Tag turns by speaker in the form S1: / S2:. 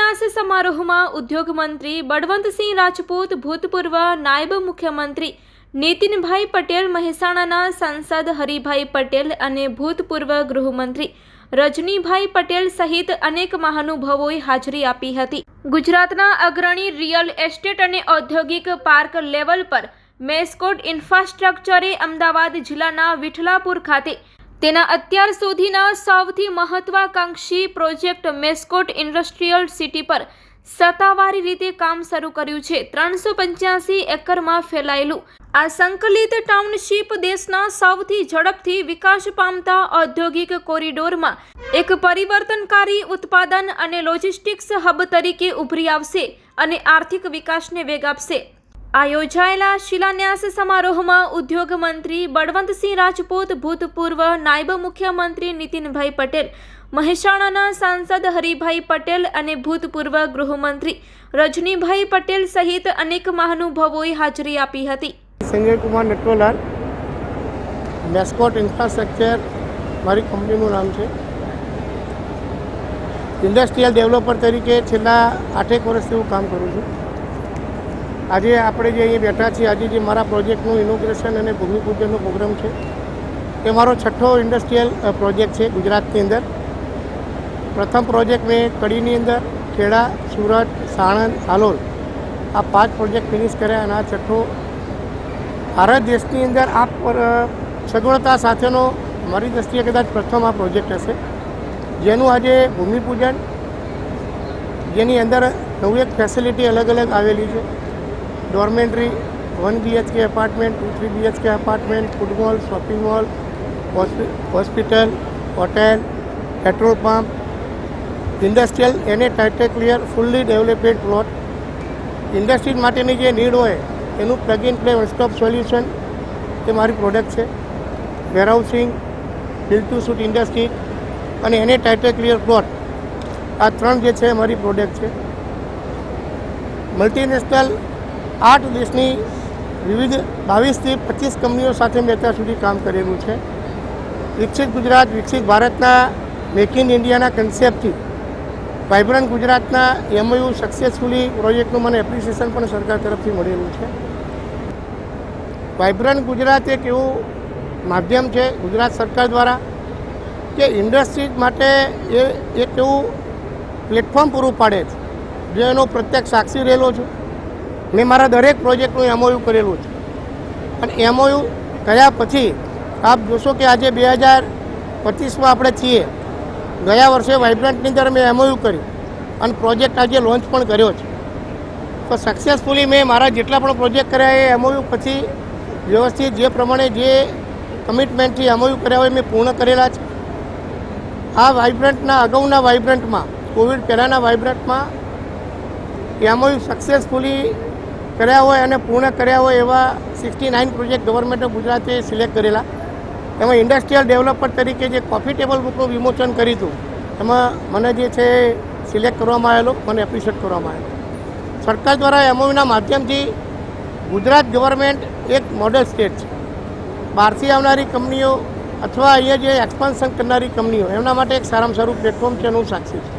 S1: શિલાન્યાસ સમારોહમાં ઉદ્યોગ મંત્રી બળવંતસિંહ રાજપૂત, ભૂતપૂર્વ નાયબ મુખ્યમંત્રી નીતિનભાઈ પટેલ, મહેસાણાના સાંસદ હરિભાઈ પટેલ અને ભૂતપૂર્વ ગૃહમંત્રી રજનીભાઈ પટેલ સહિત અનેક મહાનુભાવોએ હાજરી આપી હતી. ગુજરાતના અગ્રણી રિયલ એસ્ટેટ અને ઔદ્યોગિક પાર્ક લેવલ પર મેસ્કોટ ઇન્ફ્રાસ્ટ્રક્ચરે અમદાવાદ જિલ્લાના વિઠલાપુર ખાતે તેના અત્યાર સુધીના સૌથી મહત્વાકાંક્ષી પ્રોજેક્ટ મેસ્કોટ ઇન્ડસ્ટ્રીયલ સિટી પર સત્તાવારી રીતે કામ શરૂ કર્યું છે. 385 એકરમાં ફેલાયેલું આ સંકલિત ટાઉનશીપ દેશના સૌથી ઝડપથી વિકાસ પામતા ઔદ્યોગિક કોરિડોરમાં એક પરિવર્તનકારી ઉત્પાદન અને લોજિસ્ટિક્સ હબ તરીકે ઉભરી આવશે અને આર્થિક વિકાસને વેગ આપશે. આ યોજાયેલા શિલાન્યાસ સમારોહમાં ઉદ્યોગ મંત્રી બળવંતસિંહ રાજપૂત, ભૂતપૂર્વ નાયબ મુખ્યમંત્રી નીતિનભાઈ પટેલ, મહેસાણાના સાંસદ હરિભાઈ પટેલ અને ભૂતપૂર્વ ગૃહમંત્રી રજનીભાઈ પટેલ સહિત અનેક મહાનુભાવોએ હાજરી આપી હતી.
S2: સંજય કુમાર નટવરલાલ, મેસ્કોટ ઇન્ફ્રાસ્ટ્રક્ચર મારી કંપનીનું નામ છે. ઇન્ડસ્ટ્રીયલ ડેવલપર તરીકે છેલ્લા 8 વર્ષથી હું કામ કરું છું. આજે આપણે જે અહીં બેઠા છીએ, આજે જે મારા પ્રોજેક્ટનું ઇનોગ્રેશન અને ભૂમિપૂજનનો પ્રોગ્રામ છે, એ મારો 6થો ઇન્ડસ્ટ્રીયલ પ્રોજેક્ટ છે ગુજરાતની અંદર. પ્રથમ પ્રોજેક્ટ મેં કડીની અંદર, ખેડા, સુરત, સાણંદ, હાલોલ આ 5 પ્રોજેક્ટ ફિનિશ કર્યા અને આ 6થો ભારત દેશની અંદર આ સગવડતા સાથેનો મારી દ્રષ્ટિએ કદાચ પ્રથમ આ પ્રોજેક્ટ હશે, જેનું આજે ભૂમિપૂજન, જેની અંદર 9 ફેસિલિટી અલગ અલગ આવેલી છે. Dormitory, 1 BHK apartment, 2-3 BHK apartment, food mall, shopping mall, hospital, hotel, petrol pump, industrial એને title clear fully developed plot. Industries માટેની જે નીડ હોય એનું plug in play one stop solution એ મારી પ્રોડક્ટ છે. Warehousing, build to suit industry અને એને ટાઇટલ ક્લિયર પ્લોટ, આ 3 જે છે મારી પ્રોડક્ટ છે. મલ્ટીનેશનલ 8 દેશની વિવિધ 22 થી 25 કંપનીઓ સાથે મેં અત્યાર સુધી કામ કરેલું છે. વિકસિત ગુજરાત, વિકસિત ભારતના મેક ઇન ઇન્ડિયાના કન્સેપ્ટથી વાઇબ્રન્ટ ગુજરાતના MOU સક્સેસફુલી પ્રોજેક્ટનું મને એપ્રિસિએશન પણ સરકાર તરફથી મળેલું છે. વાઇબ્રન્ટ ગુજરાત એક એવું માધ્યમ છે ગુજરાત સરકાર દ્વારા કે ઇન્ડસ્ટ્રીઝ માટે એ એક એવું પ્લેટફોર્મ પૂરું પાડે છે, જે એનો પ્રત્યક્ષ સાક્ષી રહેલો છું. મેં મારા દરેક પ્રોજેક્ટનું MOU કરેલું છે અને MOU કર્યા પછી આપ જોશો કે આજે 2025માં આપણે છીએ. ગયા વર્ષે વાઇબ્રન્ટની અંદર મેં MOU કર્યું અને પ્રોજેક્ટ આજે લોન્ચ પણ કર્યો છે. તો સક્સેસફુલી મેં મારા જેટલા પણ પ્રોજેક્ટ કર્યા એ MOU પછી વ્યવસ્થિત જે પ્રમાણે જે કમિટમેન્ટથી MOU કર્યા હોય મેં પૂર્ણ કરેલા છે. આ વાઇબ્રન્ટના અગાઉના વાઇબ્રન્ટમાં, કોવિડ પહેલાંના વાઇબ્રન્ટમાં MOU સક્સેસફુલી કર્યા હોય અને પૂર્ણ કર્યા હોય એવા 69 પ્રોજેક્ટ ગવર્મેન્ટ ઓફ ગુજરાતે સિલેક્ટ કરેલા. એમાં ઇન્ડસ્ટ્રીયલ ડેવલપર તરીકે જે કોફી ટેબલ બુકનું વિમોચન કર્યું હતું, એમાં મને જે છે સિલેક્ટ કરવામાં આવેલો, મને એપ્રિશિએટ કરવામાં આવેલો. સરકાર દ્વારા MOUના માધ્યમથી ગુજરાત ગવર્મેન્ટ એક મોડલ સ્ટેટ છે. બહારથી આવનારી કંપનીઓ અથવા અહીંયા જે એક્સપાન્શન કરનારી કંપનીઓ, એમના માટે એક સારામાં સારું પ્લેટફોર્મ છે એનું સાક્ષી છે.